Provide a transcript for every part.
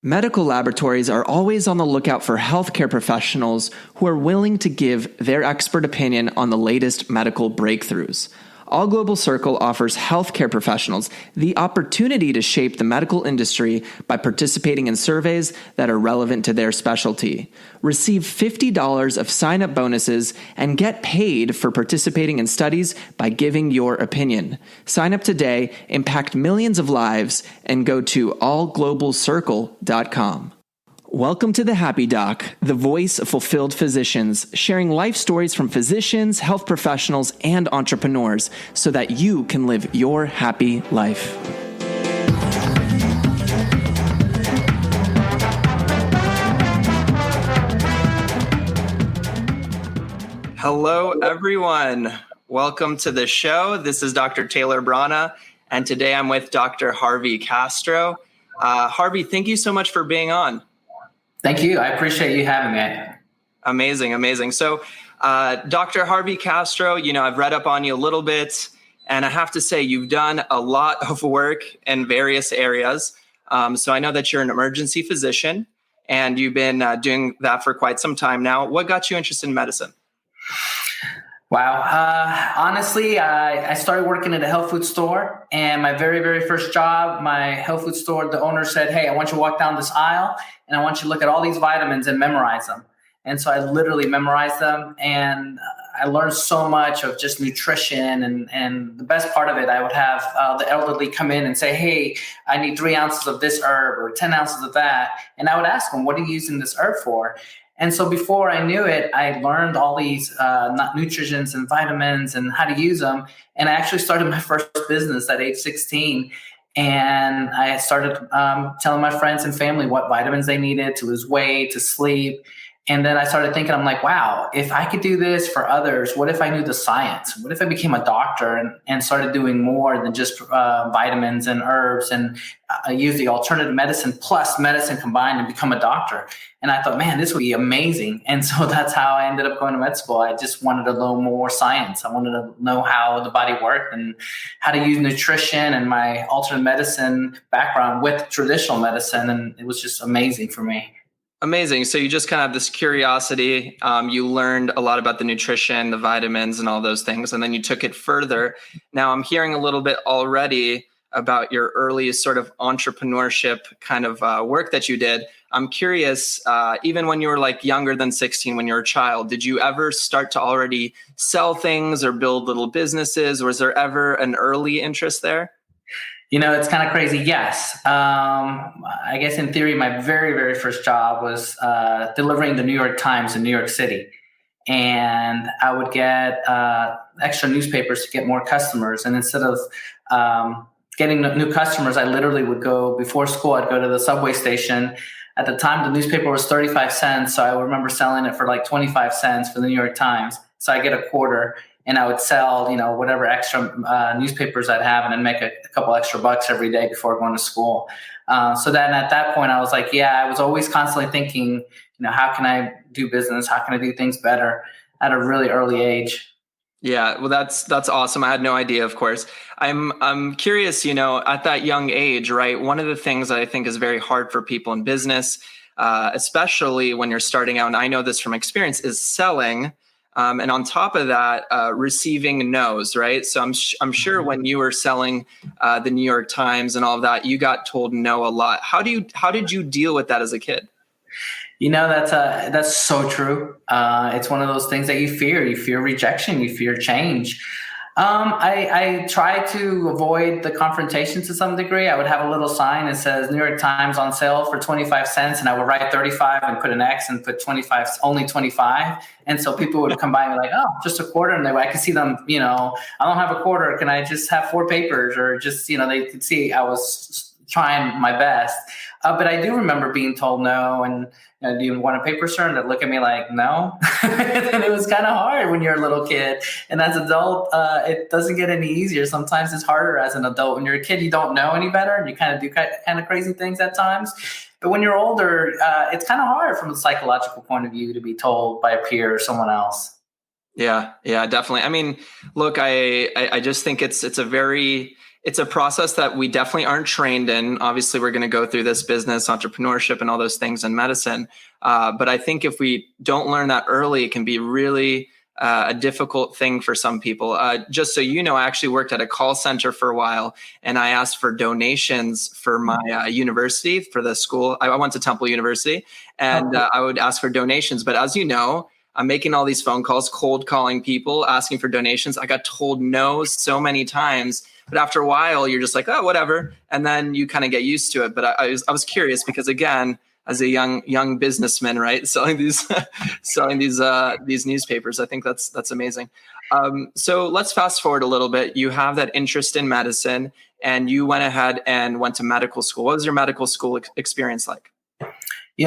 Medical laboratories are always on the lookout for healthcare professionals who are willing to give their expert opinion on the latest medical breakthroughs. All Global Circle offers healthcare professionals the opportunity to shape the medical industry by participating in surveys that are relevant to their specialty. Receive $50 of sign-up bonuses and get paid for participating in studies by giving your opinion. Sign up today, impact millions of lives, and go to allglobalcircle.com. Welcome to the Happy Doc, the voice of fulfilled physicians, sharing life stories from physicians, health professionals, and entrepreneurs so that you can live your happy life. Hello, everyone. Welcome to the show. This is Dr. Taylor Brana, and today I'm with Dr. Harvey Castro. Harvey, thank you so much for being on. Thank you. I appreciate you having me. Amazing. So, Dr. Harvey Castro, I've read up on you a little bit, and I have to say you've done a lot of work in various areas. So I know that you're an emergency physician, and you've been doing that for quite some time now. What got you interested in medicine? Wow. Honestly, I started working at a health food store, and my very first job, my health food store, the owner said, "Hey, I want you to walk down this aisle and I want you to look at all these vitamins and memorize them." And so I literally memorized them, and I learned so much of just nutrition. And the best part of it, I would have the elderly come in and say, "Hey, I need 3 ounces of this herb or 10 ounces of that." And I would ask them, "What are you using this herb for?" And so before I knew it, I learned all these nutrients and vitamins and how to use them. And I actually started my first business at age 16. And I started telling my friends and family what vitamins they needed to lose weight, to sleep. And then I started thinking, I'm like, wow, if I could do this for others, what if I knew the science? What if I became a doctor and started doing more than just vitamins and herbs and use the alternative medicine plus medicine combined and become a doctor? And I thought, man, this would be amazing. And so that's how I ended up going to med school. I just wanted to know more science. I wanted to know how the body worked and how to use nutrition and my alternate medicine background with traditional medicine. And it was just amazing for me. Amazing. So you just kind of have this curiosity. You learned a lot about the nutrition, the vitamins, and all those things, and then you took it further. Now I'm hearing a little bit already about your early sort of entrepreneurship kind of work that you did. I'm curious, even when you were like younger than 16, when you were a child, did you ever start to already sell things or build little businesses? Was there ever an early interest there? It's kind of crazy. Yes. I guess in theory, my very first job was delivering the New York Times in New York City. And I would get extra newspapers to get more customers. And instead of getting new customers, I literally would go before school. I'd go to the subway station. At the time, the newspaper was 35 cents. So I remember selling it for like 25 cents for the New York Times. So I get a quarter. And I would sell, whatever extra newspapers I'd have and then make a couple extra bucks every day before going to school. So then at that point, I was like, I was always constantly thinking, how can I do business? How can I do things better at a really early age? Yeah, well, that's awesome. I had no idea, of course. I'm curious, at that young age, right? One of the things that I think is very hard for people in business, especially when you're starting out, and I know this from experience, is selling. And on top of that, receiving no's, right? So I'm sure when you were selling the New York Times and all of that, you got told no a lot. How did you deal with that as a kid? That's so true. It's one of those things that you fear. You fear rejection. You fear change. I try to avoid the confrontation to some degree. I would have a little sign that says New York Times on sale for 25 cents. And I would write 35 and put an X and put 25, only 25. And so people would come by and be like, "Oh, just a quarter." And I could see them, "I don't have a quarter. Can I just have 4 papers?" Or just, they could see I was trying my best. But I do remember being told no. And do you want a paper, sir? And they'd look at me like, no. And it was kind of hard when you're a little kid. And as an adult, it doesn't get any easier. Sometimes it's harder as an adult. When you're a kid, you don't know any better. And you kind of do kind of crazy things at times. But when you're older, it's kind of hard from a psychological point of view to be told by a peer or someone else. Yeah, definitely. I mean, look, I just think it's a very it's a process that we definitely aren't trained in. Obviously, we're going to go through this business, entrepreneurship, and all those things in medicine. But I think if we don't learn that early, it can be really a difficult thing for some people. Just so you know, I actually worked at a call center for a while, and I asked for donations for my university, for the school. I went to Temple University, and I would ask for donations. But as you know, I'm making all these phone calls, cold calling people, asking for donations. I got told no so many times. But after a while, you're just like, oh, whatever. And then you kind of get used to it. But I was curious because, again, as a young businessman, right, selling these newspapers, I think that's amazing. So let's fast forward a little bit. You have that interest in medicine, and you went ahead and went to medical school. What was your medical school experience like?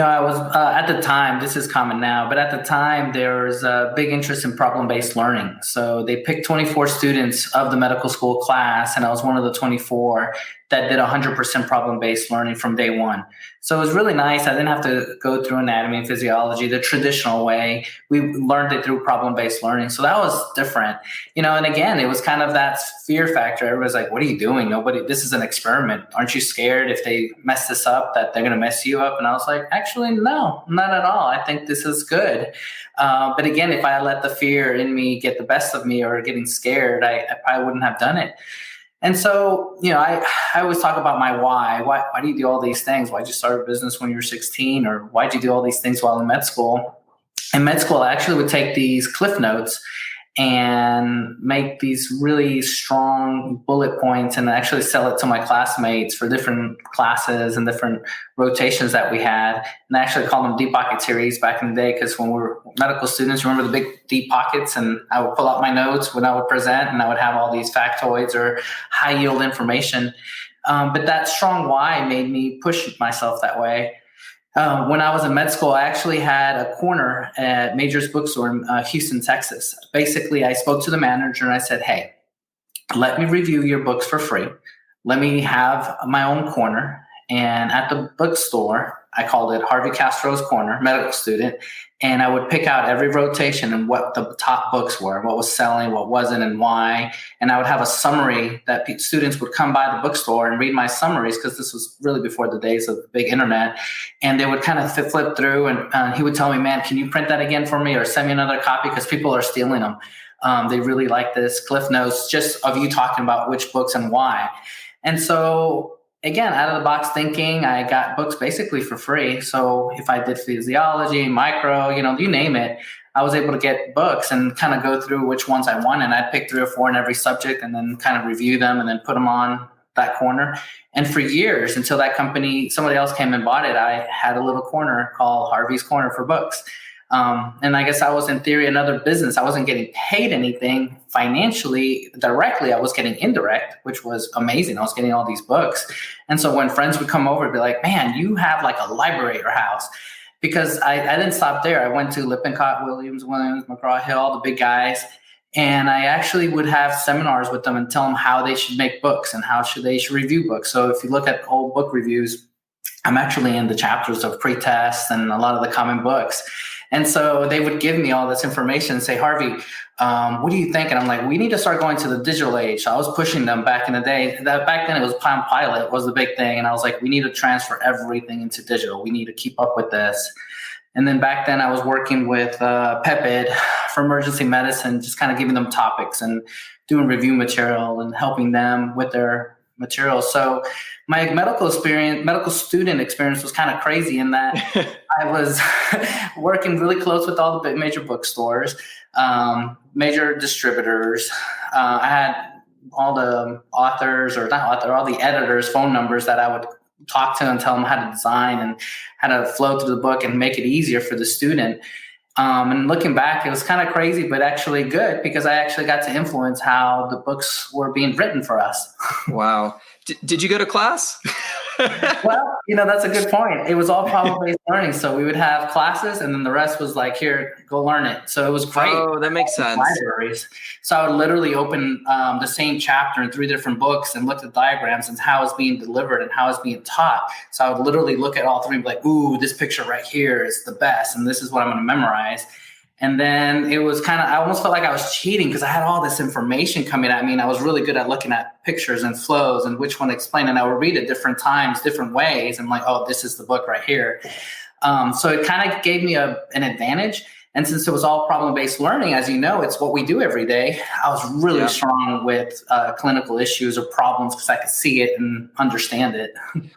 I was at the time, this is common now, but at the time there was a big interest in problem-based learning. So they picked 24 students of the medical school class, and I was one of the 24 that did 100% problem-based learning from day one. So it was really nice. I didn't have to go through anatomy and physiology the traditional way. We learned it through problem-based learning. So that was different, and again, it was kind of that fear factor. Everybody's like, what are you doing? This is an experiment. Aren't you scared if they mess this up that they're going to mess you up? And I was like, actually, no, not at all. I think this is good. But again, if I let the fear in me get the best of me or getting scared, I probably wouldn't have done it. And so, I always talk about my why. Why do you do all these things? Why'd you start a business when you were 16? Or why'd you do all these things while in med school? In med school, I actually would take these cliff notes and make these really strong bullet points and actually sell it to my classmates for different classes and different rotations that we had. And I actually called them deep pocket series back in the day, because when we were medical students, remember the big deep pockets? And I would pull out my notes when I would present, and I would have all these factoids or high yield information. But that strong why made me push myself that way. When I was in med school, I actually had a corner at Major's Bookstore in Houston, Texas. Basically, I spoke to the manager and I said, hey, let me review your books for free. Let me have my own corner. And at the bookstore, I called it Harvey Castro's Corner, medical student. And I would pick out every rotation and what the top books were, what was selling, what wasn't, and why. And I would have a summary that students would come by the bookstore and read my summaries, because this was really before the days of the big internet. And they would kind of flip through, and he would tell me, man, can you print that again for me or send me another copy, because people are stealing them. They really like this Cliff Notes just of you talking about which books and why. And so, again, out of the box thinking, I got books basically for free. So if I did physiology, micro, you name it, I was able to get books and kind of go through which ones I wanted. And I'd pick 3 or 4 in every subject and then kind of review them and then put them on that corner. And for years, until that company, somebody else came and bought it, I had a little corner called Harvey's Corner for books. And I guess I was in theory another business. I wasn't getting paid anything financially directly. I was getting indirect, which was amazing. I was getting all these books. And so when friends would come over, it'd be like, man, you have like a library at your house. Because I didn't stop there. I went to Lippincott, Williams, McGraw-Hill, all the big guys. And I actually would have seminars with them and tell them how they should make books and how they should review books. So if you look at old book reviews, I'm actually in the chapters of pre-test and a lot of the common books. And so they would give me all this information and say, Harvey, what do you think? And I'm like, we need to start going to the digital age. So I was pushing them back in the day. Back then it was Palm Pilot was the big thing. And I was like, we need to transfer everything into digital. We need to keep up with this. And then back then I was working with PepEd for emergency medicine, just kind of giving them topics and doing review material and helping them with their material. So my medical student experience was kind of crazy in that I was working really close with all the major bookstores, major distributors. I had all the all the editors' phone numbers that I would talk to and tell them how to design and how to flow through the book and make it easier for the student. And looking back, it was kind of crazy, but actually good, because I actually got to influence how the books were being written for us. Wow. Did you go to class? Well, that's a good point. It was all problem-based learning. So we would have classes and then the rest was like, here, go learn it. So it was great. Oh, that makes sense. Libraries. So I would literally open the same chapter in 3 different books and look at diagrams and how it's being delivered and how it's being taught. So I would literally look at all 3 and be like, ooh, this picture right here is the best. And this is what I'm going to memorize. And then it was I almost felt like I was cheating because I had all this information coming at me, and I was really good at looking at pictures and flows and which one to explain. And I would read it different times, different ways. I'm like, oh, this is the book right here. So it kind of gave me an advantage. And since it was all problem-based learning, as you know, it's what we do every day. I was really strong with clinical issues or problems because I could see it and understand it.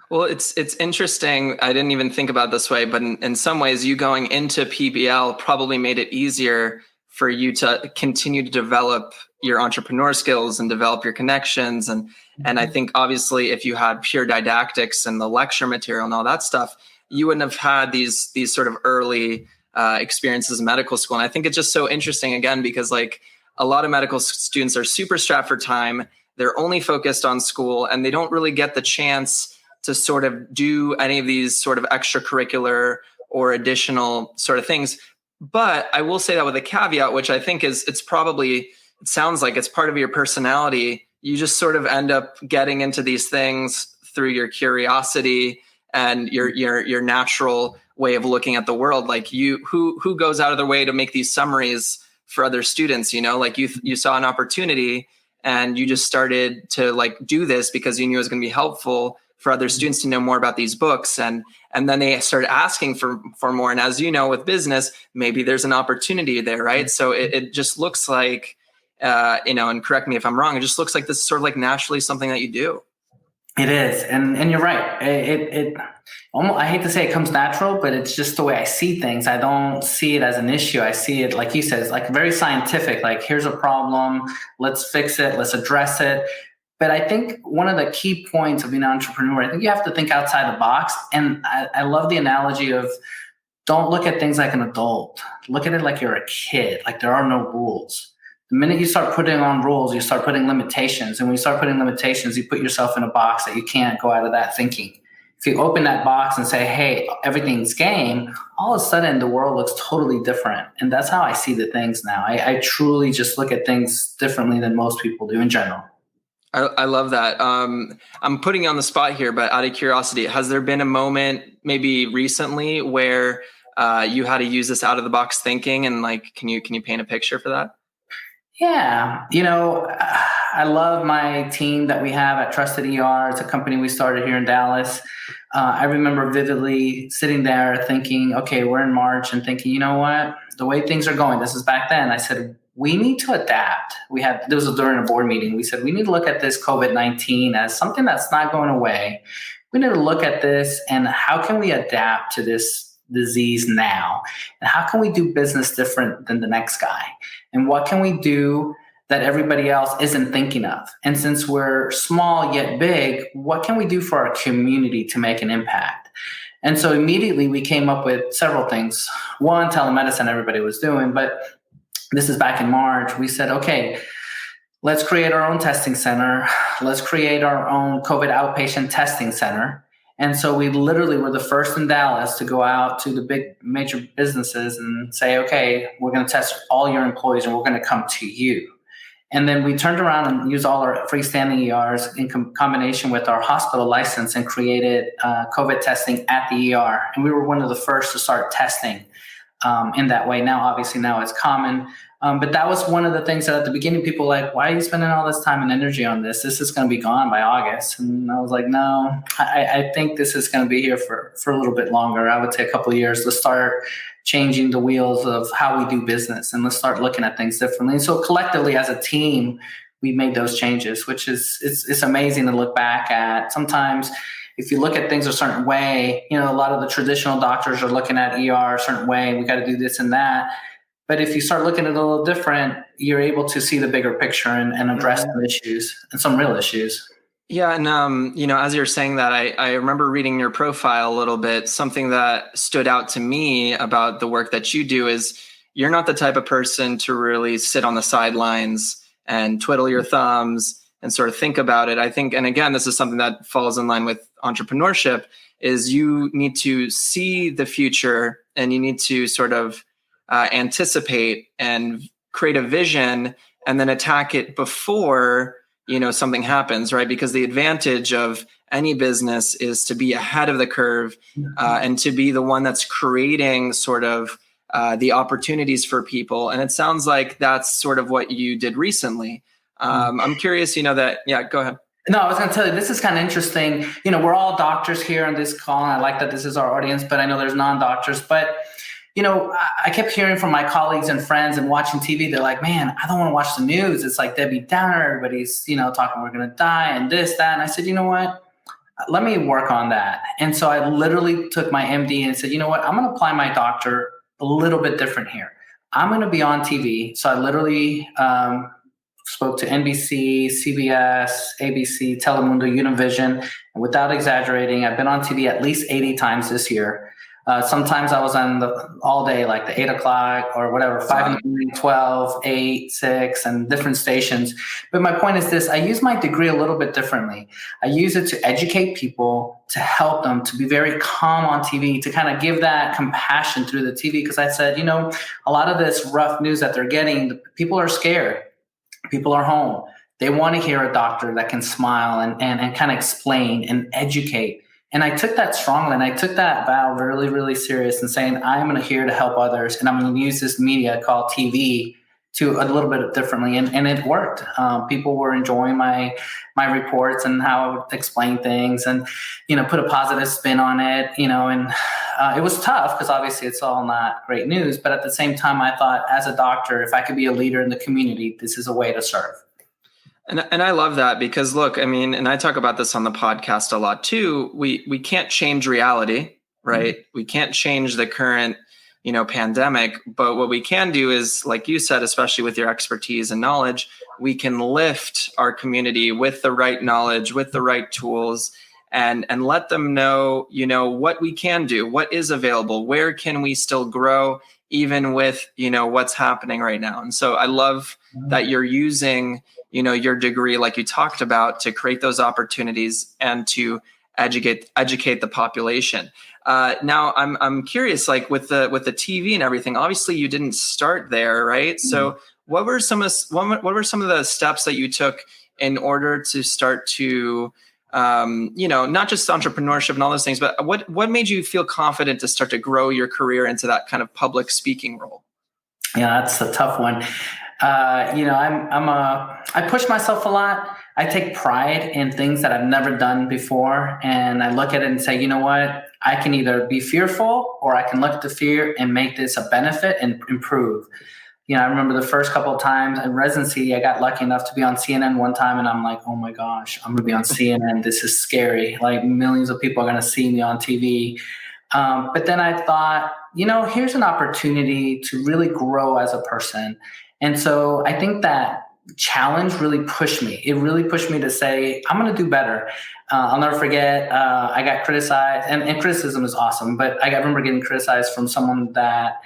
Well, it's interesting. I didn't even think about it this way, but in some ways, you going into PBL probably made it easier for you to continue to develop your entrepreneur skills and develop your connections. And I think obviously, if you had pure didactics and the lecture material and all that stuff, you wouldn't have had these sort of early experiences in medical school. And I think it's just so interesting, again, because like a lot of medical students are super strapped for time. They're only focused on school, and they don't really get the chance to sort of do any of these sort of extracurricular or additional sort of things. But I will say that with a caveat, which I think it sounds like it's part of your personality. You just sort of end up getting into these things through your curiosity and your natural way of looking at the world. Like who goes out of their way to make these summaries for other students, like you saw an opportunity and you just started to like do this because you knew it was going to be helpful for other students to know more about these books. And then they started asking for more. And as you know, with business, maybe there's an opportunity there, right? So it just looks like, and correct me if I'm wrong, it just looks like this is sort of like naturally something that you do. It is. And you're right. It almost, I hate to say it comes natural, but it's just the way I see things. I don't see it as an issue. I see it, like you said, it's like very scientific, like here's a problem, let's fix it, let's address it. But I think one of the key points of being an entrepreneur, I think you have to think outside the box. And I love the analogy of don't look at things like an adult. Look at it like you're a kid, like there are no rules. The minute you start putting on rules, you start putting limitations. And when you start putting limitations, you put yourself in a box that you can't go out of that thinking. If you open that box and say, hey, everything's game, all of a sudden the world looks totally different. And that's how I see the things now. I truly just look at things differently than most people do in general. I love that. I'm putting you on the spot here, but out of curiosity, has there been a moment maybe recently where you had to use this out of the box thinking, and like, can you paint a picture for that? Yeah. I love my team that we have at Trusted ER. It's a company we started here in Dallas. I remember vividly sitting there thinking, okay, we're in March, and thinking, you know what, the way things are going, this is back then. I said, we need to adapt. This was during a board meeting. We said, we need to look at this COVID-19 as something that's not going away. We need to look at this and how can we adapt to this disease now? And how can we do business different than the next guy? And what can we do that everybody else isn't thinking of? And since we're small yet big, what can we do for our community to make an impact? And so immediately we came up with several things. One, telemedicine everybody was doing, but this is back in March. We said, okay, let's create our own testing center. Let's create our own COVID outpatient testing center. And so we literally were the first in Dallas to go out to the big major businesses and say, okay, we're going to test all your employees and we're going to come to you. And then we turned around and used all our freestanding ERs in combination with our hospital license and created COVID testing at the ER. And we were one of the first to start testing in that way. Now it's common. But that was one of the things that at the beginning, people were like, why are you spending all this time and energy on this? This is going to be gone by August. And I was like, no, I think this is going to be here for a little bit longer. I would say a couple of years to start changing the wheels of how we do business, and let's start looking at things differently. And so collectively as a team, we made those changes, which is, it's amazing to look back at. Sometimes if you look at things a certain way, a lot of the traditional doctors are looking at ER a certain way. We got to do this and that. But if you start looking at it a little different, you're able to see the bigger picture and address some issues and some real issues. Yeah. And, as you're saying that, I remember reading your profile a little bit. Something that stood out to me about the work that you do is you're not the type of person to really sit on the sidelines and twiddle your thumbs and sort of think about it. I think, and again, this is something that falls in line with entrepreneurship, is you need to see the future and you need to sort of anticipate and create a vision and then attack it before something happens, right? Because the advantage of any business is to be ahead of the curve and to be the one that's creating sort of the opportunities for people. And it sounds like that's sort of what you did recently. I'm curious, yeah, go ahead. No, I was going to tell you, this is kind of interesting. We're all doctors here on this call, and I like that this is our audience, but I know there's non-doctors. But, I kept hearing from my colleagues and friends and watching TV. They're like, man, I don't want to watch the news. It's like Debbie Downer. Everybody's, talking we're going to die and this, that. And I said, you know what? Let me work on that. And so I literally took my MD and said, you know what? I'm going to apply my doctor a little bit different here. I'm going to be on TV. So I literally spoke to NBC, CBS, ABC, Telemundo, Univision. And without exaggerating, I've been on TV at least 80 times this year. Sometimes I was on all day, like the 8 o'clock or whatever, 5 in the morning, 12, 8, 6, and different stations. But my point is this: I use my degree a little bit differently. I use it to educate people, to help them, to be very calm on TV, to kind of give that compassion through the TV. Because I said, a lot of this rough news that they're getting, people are scared. People are home. They want to hear a doctor that can smile and kind of explain and educate. And I took that strongly, and I took that vow really, really serious and saying, I'm going to here to help others, and I'm going to use this media called TV to a little bit differently. And it worked. People were enjoying my reports and how I would explain things and, put a positive spin on it, and it was tough because obviously it's all not great news. But at the same time, I thought as a doctor, if I could be a leader in the community, this is a way to serve. And I love that because, look, I mean, and I talk about this on the podcast a lot too. We can't change reality, right? Mm-hmm. We can't change the current, pandemic. But what we can do is, like you said, especially with your expertise and knowledge, we can lift our community with the right knowledge, with the right tools, and let them know, what we can do, what is available, where can we still grow, even with, what's happening right now. And so I love that you're using your degree, like you talked about, to create those opportunities and to educate the population. Now I'm curious, like with the TV and everything, obviously you didn't start there, right? Mm-hmm. So what were some of the steps that you took in order to start to, not just entrepreneurship and all those things, but what made you feel confident to start to grow your career into that kind of public speaking role? Yeah, that's a tough one. I push myself a lot. I take pride in things that I've never done before. And I look at it and say, you know what? I can either be fearful or I can look at the fear and make this a benefit and improve. I remember the first couple of times in residency, I got lucky enough to be on CNN one time. And I'm like, oh my gosh, I'm going to be on CNN. This is scary. Like millions of people are going to see me on TV. But then I thought, here's an opportunity to really grow as a person. And so I think that challenge really pushed me. It really pushed me to say, I'm going to do better. I'll never forget, I got criticized, and criticism is awesome, but I remember getting criticized from someone that,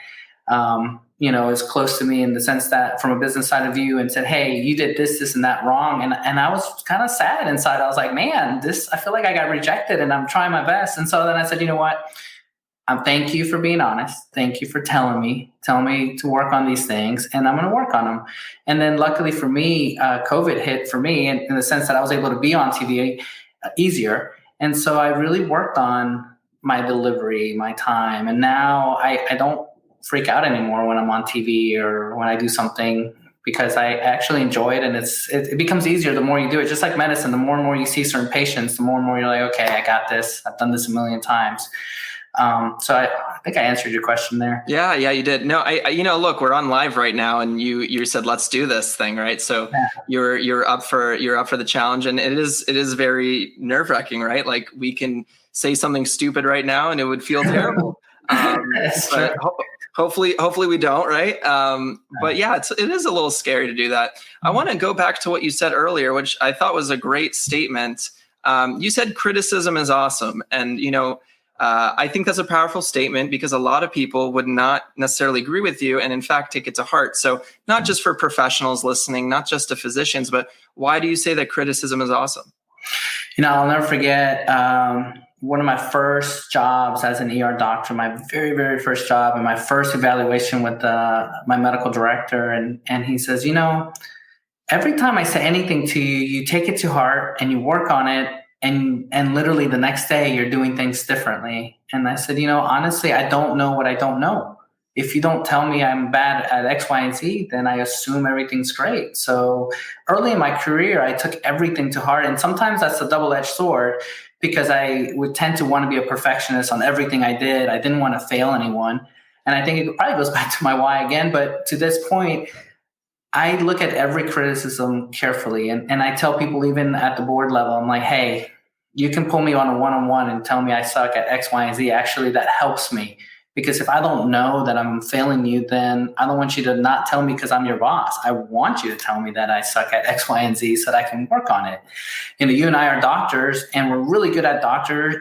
is close to me in the sense that from a business side of view, and said, hey, you did this, and that wrong. And I was kind of sad inside. I was like, man, I feel like I got rejected and I'm trying my best. And so then I said, you know what? Thank you for being honest. Thank you for telling me to work on these things, and I'm going to work on them. And then luckily for me, COVID hit for me in the sense that I was able to be on TV easier. And so I really worked on my delivery, my time. And now I don't freak out anymore when I'm on TV or when I do something, because I actually enjoy it. And it becomes easier the more you do it. Just like medicine, the more and more you see certain patients, the more and more you're like, okay, I got this. I've done this a million times. So I think I answered your question there. Yeah, you did. No, I look, we're on live right now, and you said, let's do this thing, right? So yeah. You're up for the challenge, and it is very nerve-wracking, right? Like we can say something stupid right now and it would feel terrible. But hopefully we don't, right? But yeah, it is a little scary to do that. I want to go back to what you said earlier, which I thought was a great statement. You said criticism is awesome, and I think that's a powerful statement because a lot of people would not necessarily agree with you and in fact take it to heart. So not just for professionals listening, not just to physicians, but why do you say that criticism is awesome? I'll never forget one of my first jobs as an ER doctor, my very, very first job, and my first evaluation with my medical director. And he says, every time I say anything to you, you take it to heart and you work on it. And literally the next day you're doing things differently. And I said, honestly, I don't know what I don't know. if you don't tell me I'm bad at X, Y, and Z, then I assume everything's great. So early in my career, I took everything to heart. And sometimes that's a double-edged sword because I would tend to want to be a perfectionist on everything I did. I didn't want to fail anyone. And I think it probably goes back to my why again. But to this point, I look at every criticism carefully. And I tell people, even at the board level, I'm like, hey, you can pull me on a one-on-one and tell me I suck at X, Y, and Z. Actually, that helps me. Because if I don't know that I'm failing you, then I don't want you to not tell me because I'm your boss. I want you to tell me that I suck at X, Y, and Z so that I can work on it. You and I are doctors, and we're really good at doctoring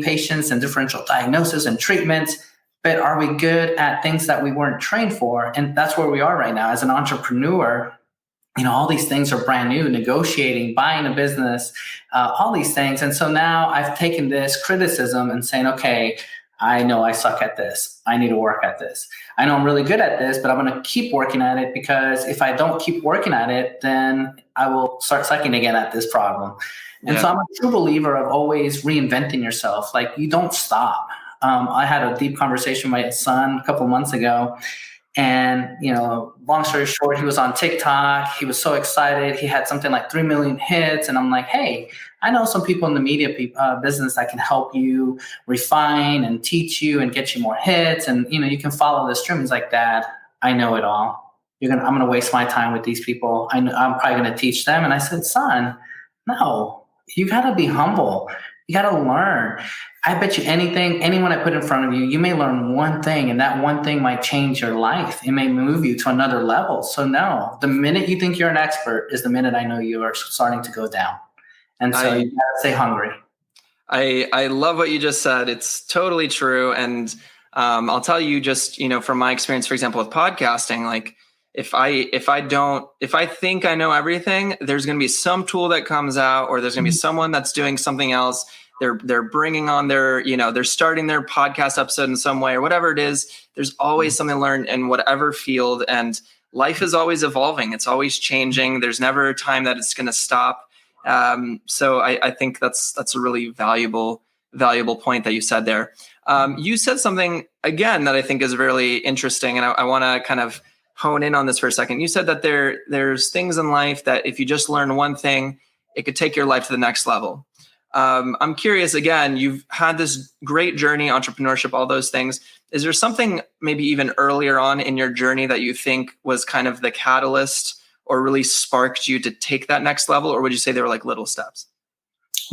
patients and differential diagnosis and treatments. But are we good at things that we weren't trained for? And that's where we are right now as an entrepreneur. All these things are brand new, negotiating, buying a business, all these things. And so now I've taken this criticism and saying, okay, I know I suck at this. I need to work at this. I know I'm really good at this, but I'm going to keep working at it, because if I don't keep working at it, then I will start sucking again at this problem. And so I'm a true believer of always reinventing yourself. Like, you don't stop. I had a deep conversation with my son a couple of months ago. And, long story short, he was on TikTok. He was so excited. He had something like 3 million hits. And I'm like, hey, I know some people in the media business that can help you refine and teach you and get you more hits. And, you can follow this stream. He's like, Dad, I know it all. I'm going to waste my time with these people. I'm probably going to teach them. And I said, son, no, you got to be humble. You got to learn. I bet you anyone I put in front of you, you may learn one thing, and that one thing might change your life. It may move you to another level. So no, the minute you think you're an expert is the minute I know you are starting to go down. And so you got to stay hungry. I love what you just said. It's totally true. And I'll tell you just, from my experience, for example, with podcasting, like if I think I know everything, there's going to be some tool that comes out, or there's going to be someone that's doing something else. They're bringing on they're starting their podcast episode in some way, or whatever it is. There's always something to learn in whatever field, and life is always evolving. It's always changing. There's never a time that it's going to stop. So I think that's a really valuable point that you said there. You said something again that I think is really interesting, and I want to kind of hone in on this for a second. You said that there's things in life that if you just learn one thing, it could take your life to the next level. I'm curious, again, you've had this great journey, entrepreneurship, all those things. Is there something maybe even earlier on in your journey that you think was kind of the catalyst or really sparked you to take that next level? Or would you say they were like little steps?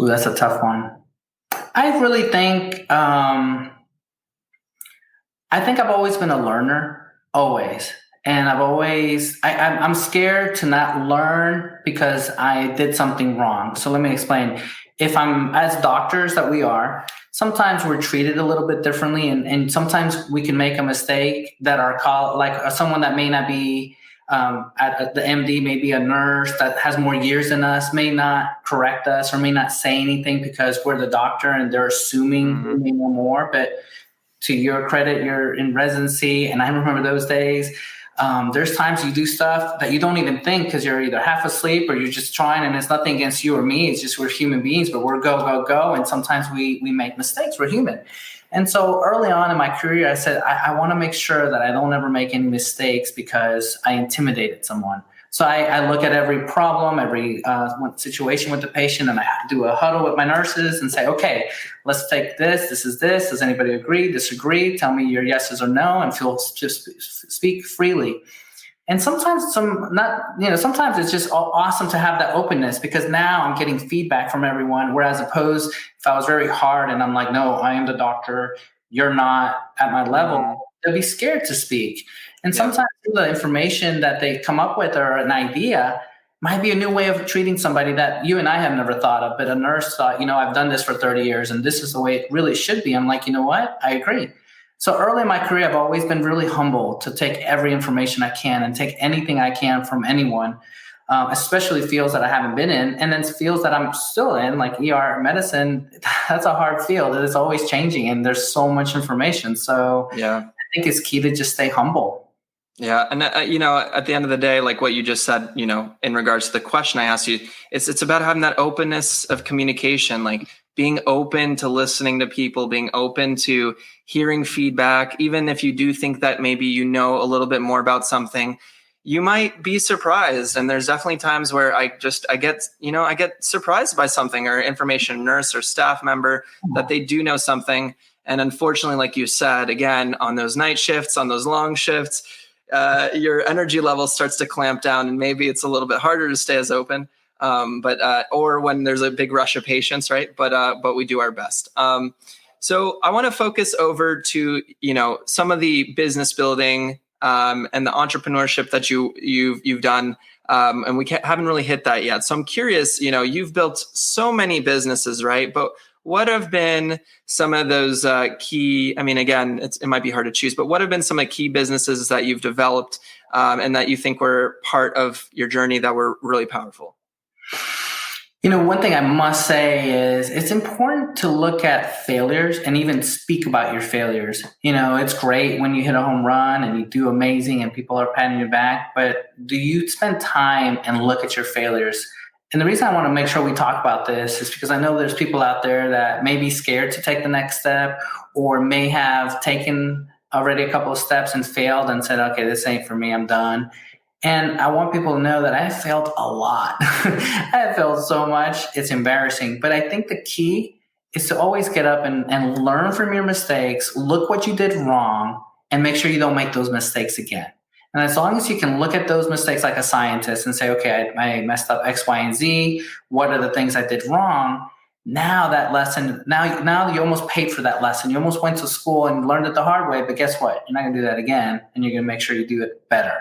Ooh, that's a tough one. I really think, I've always been a learner, always. And I'm scared to not learn because I did something wrong. So let me explain. If I'm, as doctors that we are, sometimes we're treated a little bit differently, and sometimes we can make a mistake that someone that may not be at the MD, maybe a nurse that has more years than us, may not correct us or may not say anything because we're the doctor and they're assuming we know more. But to your credit, you're in residency, and I remember those days. There's times you do stuff that you don't even think because you're either half asleep or you're just trying, and it's nothing against you or me. It's just we're human beings, but we're go. And sometimes we make mistakes. We're human. And so early on in my career, I said, I want to make sure that I don't ever make any mistakes because I intimidated someone. So I look at every problem, every situation with the patient, and I do a huddle with my nurses and say, okay, let's take this. This is this. Does anybody agree, disagree? Tell me your yeses or no, and just speak freely. And sometimes sometimes it's just awesome to have that openness, because now I'm getting feedback from everyone. Whereas opposed, if I was very hard and I'm like, no, I am the doctor, you're not at my level, they'll be scared to speak. And sometimes the information that they come up with or an idea might be a new way of treating somebody that you and I have never thought of. But a nurse thought, I've done this for 30 years and this is the way it really should be. I'm like, you know what? I agree. So early in my career, I've always been really humble to take every information I can and take anything I can from anyone, especially fields that I haven't been in, and then fields that I'm still in, like ER medicine. That's a hard field. It's always changing and there's so much information. So I think it's key to just stay humble. Yeah. And, at the end of the day, like what you just said, in regards to the question I asked you, it's about having that openness of communication. Like, being open to listening to people, being open to hearing feedback, even if you do think that maybe you know a little bit more about something, you might be surprised. And there's definitely times where I get surprised by something or information, nurse or staff member, that they do know something. And unfortunately, like you said, again, on those night shifts, on those long shifts, your energy level starts to clamp down, and maybe it's a little bit harder to stay as open. Or when there's a big rush of patients, right? But we do our best. So I want to focus over to, some of the business building and the entrepreneurship that you've done. And we haven't really hit that yet. So I'm curious, you've built so many businesses, right? But what have been some of those key, again, it might be hard to choose, but what have been some of the key businesses that you've developed and that you think were part of your journey that were really powerful? One thing I must say is it's important to look at failures and even speak about your failures. It's great when you hit a home run and you do amazing and people are patting your back, but do you spend time and look at your failures? And the reason I want to make sure we talk about this is because I know there's people out there that may be scared to take the next step or may have taken already a couple of steps and failed and said, okay, this ain't for me, I'm done. And I want people to know that I have failed a lot. I have failed so much. It's embarrassing. But I think the key is to always get up and learn from your mistakes, look what you did wrong, and make sure you don't make those mistakes again. And as long as you can look at those mistakes like a scientist and say, okay, I messed up X, Y, and Z. What are the things I did wrong? Now that lesson, now you almost paid for that lesson. You almost went to school and learned it the hard way, but guess what? You're not going to do that again, and you're going to make sure you do it better.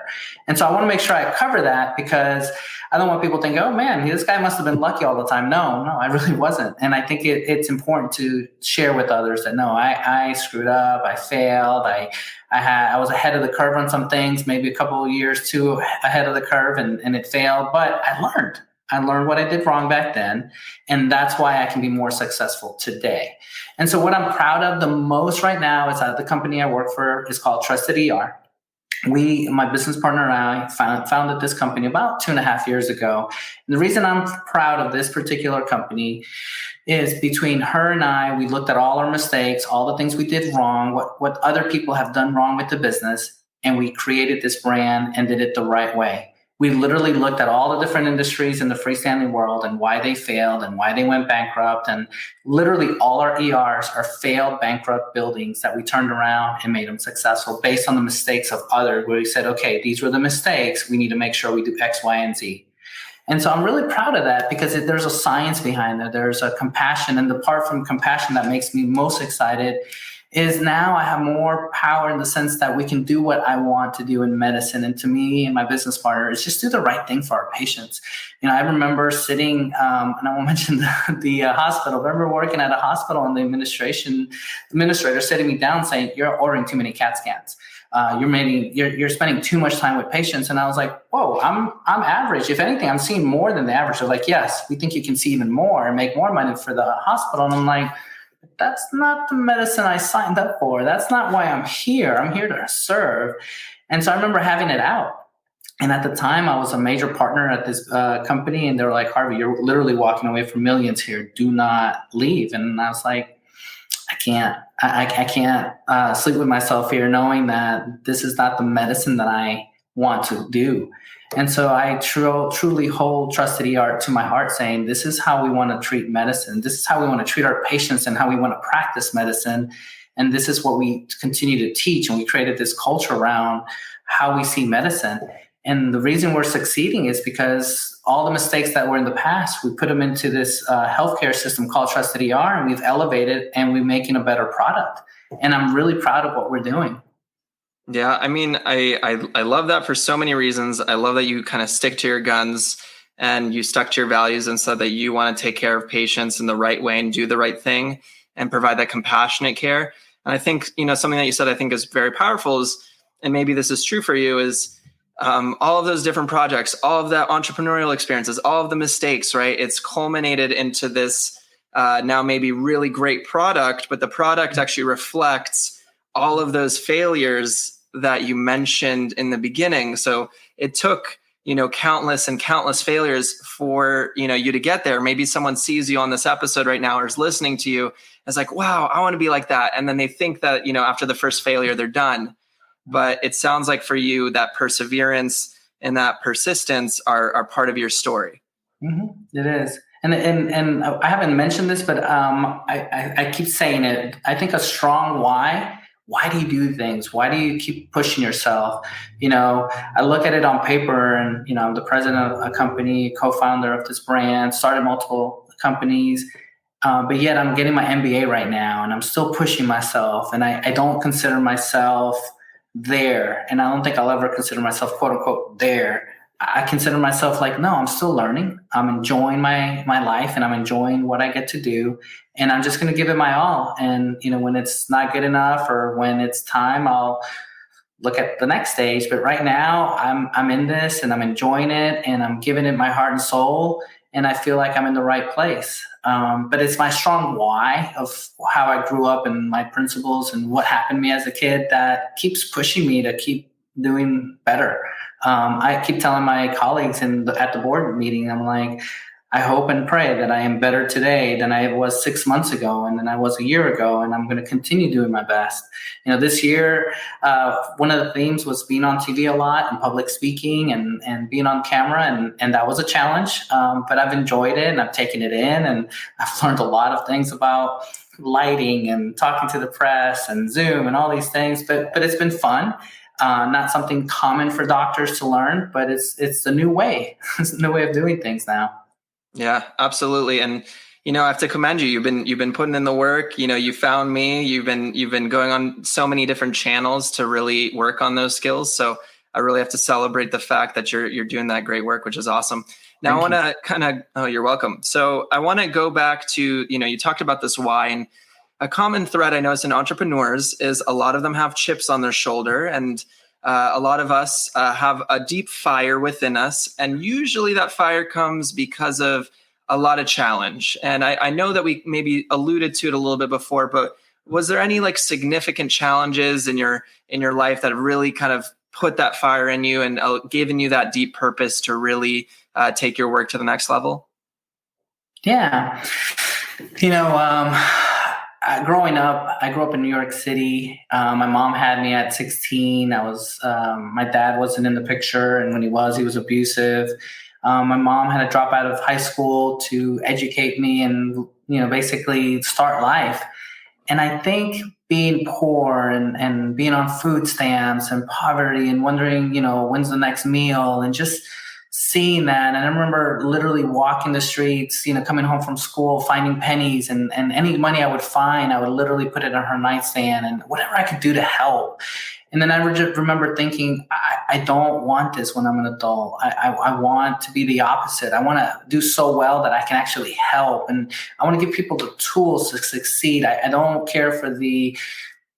And so I want to make sure I cover that because I don't want people to think, oh man, this guy must have been lucky all the time. No, I really wasn't. And I think it's important to share with others that no, I screwed up, I failed, I was ahead of the curve on some things, maybe a couple of years too ahead of the curve, and it failed, but I learned. I learned what I did wrong back then, and that's why I can be more successful today. And so what I'm proud of the most right now is that the company I work for is called Trusted ER. My business partner and I founded this company about 2.5 years ago. And the reason I'm proud of this particular company is between her and I, we looked at all our mistakes, all the things we did wrong, what other people have done wrong with the business, and we created this brand and did it the right way. We literally looked at all the different industries in the freestanding world and why they failed and why they went bankrupt. And literally all our ERs are failed bankrupt buildings that we turned around and made them successful based on the mistakes of others, where we said, okay, these were the mistakes. We need to make sure we do X, Y, and Z. And so I'm really proud of that because there's a science behind it. There's a compassion. And the part from compassion that makes me most excited is now I have more power in the sense that we can do what I want to do in medicine. And to me and my business partner, is just do the right thing for our patients. I remember sitting, and I won't mention the hospital, I remember working at a hospital and the administrator sitting me down saying, you're ordering too many CAT scans. You're spending too much time with patients. And I was like, whoa, I'm average. If anything, I'm seeing more than the average. They're like, yes, we think you can see even more and make more money for the hospital. And I'm like, that's not the medicine I signed up for. That's not why I'm here. I'm here to serve. And so I remember having it out. And at the time, I was a major partner at this company. And they were like, Harvey, you're literally walking away from millions here. Do not leave. And I was like, I can't sleep with myself here knowing that this is not the medicine that I want to do. And so I truly hold Trusted ER to my heart, saying this is how we want to treat medicine. This is how we want to treat our patients and how we want to practice medicine. And this is what we continue to teach. And we created this culture around how we see medicine. And the reason we're succeeding is because all the mistakes that were in the past, we put them into this healthcare system called Trusted ER, and we've elevated and we're making a better product. And I'm really proud of what we're doing. Yeah, I love that for so many reasons. I love that you kind of stick to your guns and you stuck to your values and said that you want to take care of patients in the right way and do the right thing and provide that compassionate care. And I think, something that you said I think is very powerful is, and maybe this is true for you, is all of those different projects, all of that entrepreneurial experiences, all of the mistakes, right? It's culminated into this now maybe really great product, but the product actually reflects all of those failures that you mentioned in the beginning. So it took countless and countless failures for, you to get there. Maybe someone sees you on this episode right now or is listening to you. It's like, wow, I want to be like that. And then they think that, after the first failure, they're done. But it sounds like for you, that perseverance and that persistence are part of your story. Mm-hmm. It is. And I haven't mentioned this, but I keep saying it. I think a strong why. Why do you do things? Why do you keep pushing yourself? I look at it on paper, and I'm the president of a company, co-founder of this brand, started multiple companies, but yet I'm getting my MBA right now, and I'm still pushing myself, and I don't consider myself there, and I don't think I'll ever consider myself quote unquote there. I consider myself like, no, I'm still learning. I'm enjoying my life, and I'm enjoying what I get to do. And I'm just going to give it my all. And, when it's not good enough or when it's time, I'll look at the next stage. But right now I'm in this and I'm enjoying it and I'm giving it my heart and soul. And I feel like I'm in the right place. But it's my strong why of how I grew up and my principles and what happened to me as a kid that keeps pushing me to keep doing better. I keep telling my colleagues at the board meeting, I'm like, I hope and pray that I am better today than I was 6 months ago and than I was a year ago. And I'm going to continue doing my best. This year, one of the themes was being on TV a lot and public speaking and being on camera. And that was a challenge. But I've enjoyed it and I've taken it in and I've learned a lot of things about lighting and talking to the press and Zoom and all these things. But it's been fun. Not something common for doctors to learn, but it's the new way. It's the new way of doing things now. Yeah, absolutely. And, I have to commend you. You've been putting in the work. You found me. You've been going on so many different channels to really work on those skills. So I really have to celebrate the fact that you're doing that great work, which is awesome. Now I want to you're welcome. So I want to go back to, you talked about this why, and a common thread I notice in entrepreneurs is a lot of them have chips on their shoulder, and a lot of us have a deep fire within us. And usually that fire comes because of a lot of challenge. And I know that we maybe alluded to it a little bit before, but was there any significant challenges in your life that really kind of put that fire in you and given you that deep purpose to really take your work to the next level? Yeah. Growing up, I grew up in New York City. My mom had me at 16. My dad wasn't in the picture. And when he was abusive. My mom had to drop out of high school to educate me and, basically start life. And I think being poor and being on food stamps and poverty and wondering, when's the next meal and just seeing that. And I remember literally walking the streets, coming home from school, finding pennies and any money I would find, I would literally put it on her nightstand and whatever I could do to help. And then I remember thinking, I don't want this when I'm an adult. I want to be the opposite. I want to do so well that I can actually help. And I want to give people the tools to succeed. I don't care for the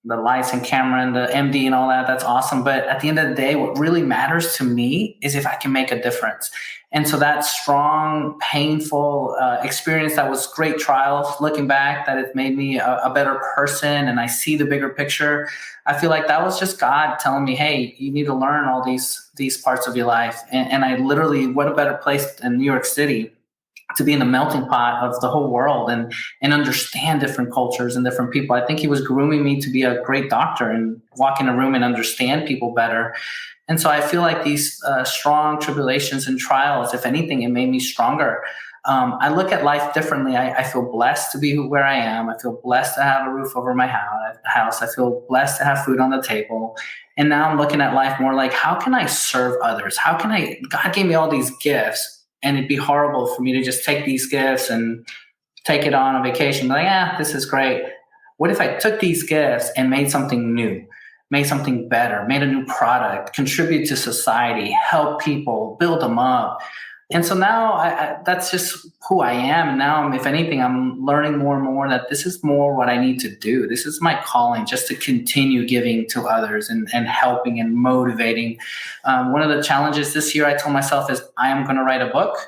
lights and camera and the MD and all that. That's awesome. But at the end of the day, what really matters to me is if I can make a difference. And so that strong, painful experience that was great trials, looking back, that it made me a better person and I see the bigger picture. I feel like that was just God telling me, hey, you need to learn all these parts of your life. And I literally, what a better place than New York City to be in the melting pot of the whole world and understand different cultures and different people. I think he was grooming me to be a great doctor and walk in a room and understand people better. And so I feel like these strong tribulations and trials, if anything, it made me stronger. I look at life differently. I feel blessed to be where I am. I feel blessed to have a roof over my house. I feel blessed to have food on the table. And now I'm looking at life more like, how can I serve others? God gave me all these gifts. And it'd be horrible for me to just take these gifts and take it on a vacation. Like, this is great. What if I took these gifts and made something new, made something better, made a new product, contribute to society, help people, build them up? And so now that's just who I am. And now, if anything, I'm learning more and more that this is more what I need to do. This is my calling, just to continue giving to others and helping and motivating. One of the challenges this year I told myself is I am going to write a book.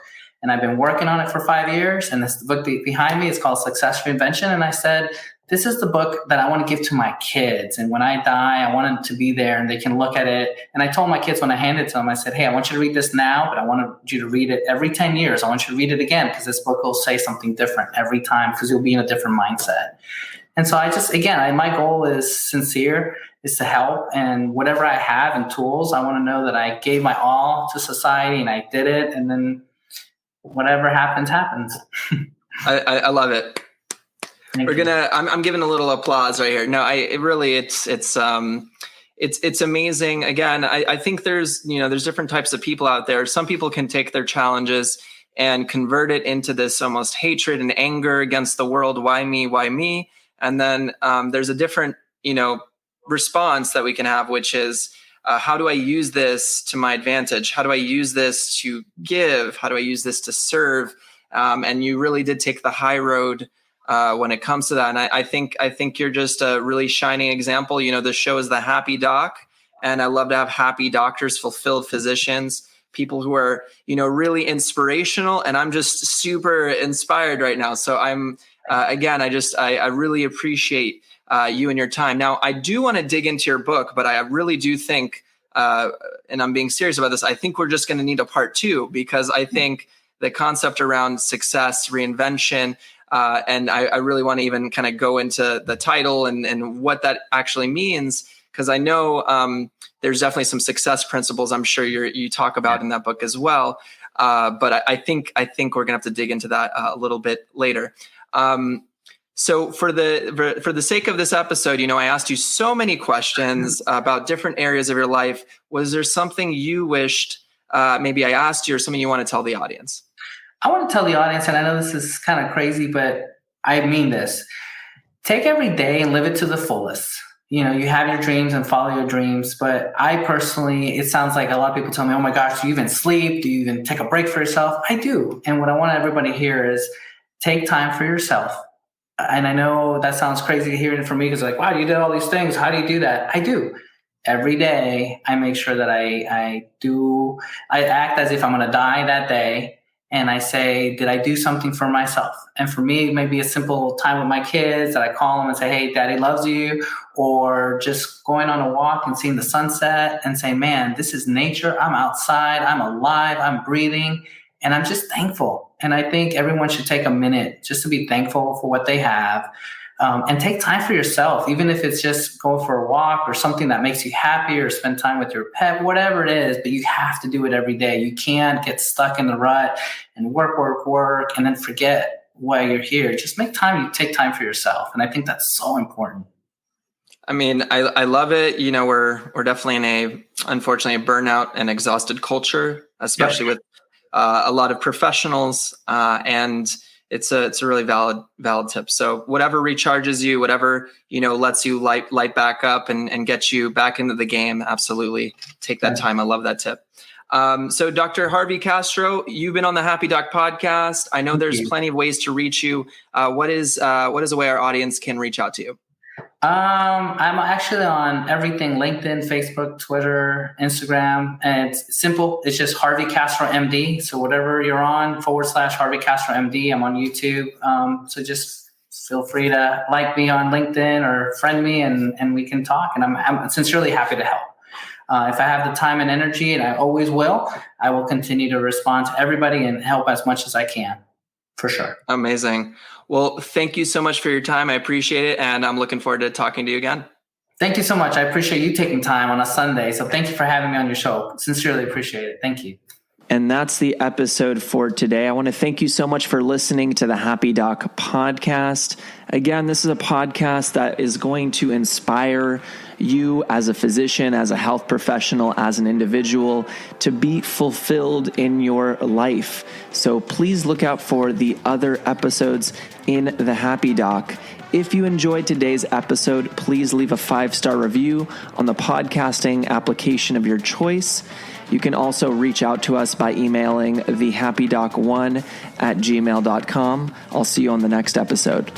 And I've been working on it for 5 years. And this book behind me is called Success Reinvention. And I said, this is the book that I want to give to my kids. And when I die, I want it to be there and they can look at it. And I told my kids when I handed it to them, I said, hey, I want you to read this now, but I want you to read it every 10 years. I want you to read it again because this book will say something different every time because you'll be in a different mindset. And so I just, again, my goal is sincere, is to help. And whatever I have and tools, I want to know that I gave my all to society and I did it. And then whatever happens, happens. I love it. I'm giving a little applause right here. No, it's amazing. Again, I think there's different types of people out there. Some people can take their challenges and convert it into this almost hatred and anger against the world. Why me? Why me? And then there's a different, response that we can have, which is, how do I use this to my advantage? How do I use this to give? How do I use this to serve? And you really did take the high road when it comes to that. And I think you're just a really shining example. The show is The Happy Doc, and I love to have happy doctors, fulfilled physicians, people who are, really inspirational. And I'm just super inspired right now. So I'm, again, I really appreciate you and your time. Now, I do want to dig into your book, but I really do think, and I'm being serious about this, I think we're just going to need a part 2, because I think the concept around success, reinvention, and I really want to even kind of go into the title and what that actually means, because I know there's definitely some success principles I'm sure you talk about in that book as well. But I think we're going to have to dig into that a little bit later. So for the sake of this episode, I asked you so many questions about different areas of your life. Was there something you wished maybe I asked you, or something you want to tell the audience? I want to tell the audience, and I know this is kind of crazy, but I mean this. Take every day and live it to the fullest. You have your dreams and follow your dreams. But I personally, it sounds like a lot of people tell me, oh my gosh, do you even sleep? Do you even take a break for yourself? I do. And what I want everybody to hear is take time for yourself. And I know that sounds crazy to hear it from me, because like, wow, you did all these things. How do you do that? I do. Every day, I make sure that I act as if I'm going to die that day. And I say, did I do something for myself? And for me, it may be a simple time with my kids that I call them and say, hey, daddy loves you. Or just going on a walk and seeing the sunset and saying, man, this is nature. I'm outside. I'm alive. I'm breathing. And I'm just thankful. And I think everyone should take a minute just to be thankful for what they have. And take time for yourself, even if it's just go for a walk or something that makes you happy, or spend time with your pet, whatever it is, but you have to do it every day. You can't get stuck in the rut and work, and then forget why you're here. Just make time. You take time for yourself. And I think that's so important. I mean, I love it. We're definitely unfortunately, a burnout and exhausted culture, especially with a lot of professionals, and it's a really valid tip. So whatever recharges you, whatever, lets you light back up and get you back into the game. Absolutely. Take that time. I love that tip. So Dr. Harvey Castro, you've been on the Happy Doc podcast. I know there's plenty of ways to reach you. What is a way our audience can reach out to you? I'm actually on everything: LinkedIn, Facebook, Twitter, Instagram, and it's simple. It's just Harvey Castro MD. So whatever you're on, /Harvey Castro MD. I'm on YouTube. So just feel free to like me on LinkedIn or friend me, and we can talk. And I'm sincerely happy to help. If I have the time and energy, and I always will, I will continue to respond to everybody and help as much as I can. For sure. Amazing. Well, thank you so much for your time. I appreciate it. And I'm looking forward to talking to you again. Thank you so much. I appreciate you taking time on a Sunday. So thank you for having me on your show. Sincerely appreciate it. Thank you. And that's the episode for today. I want to thank you so much for listening to the Happy Doc podcast. Again, this is a podcast that is going to inspire you as a physician, as a health professional, as an individual, to be fulfilled in your life. So please look out for the other episodes in the Happy Doc. If you enjoyed today's episode, please leave a 5-star review on the podcasting application of your choice. You can also reach out to us by emailing thehappydoc1@gmail.com. I'll see you on the next episode.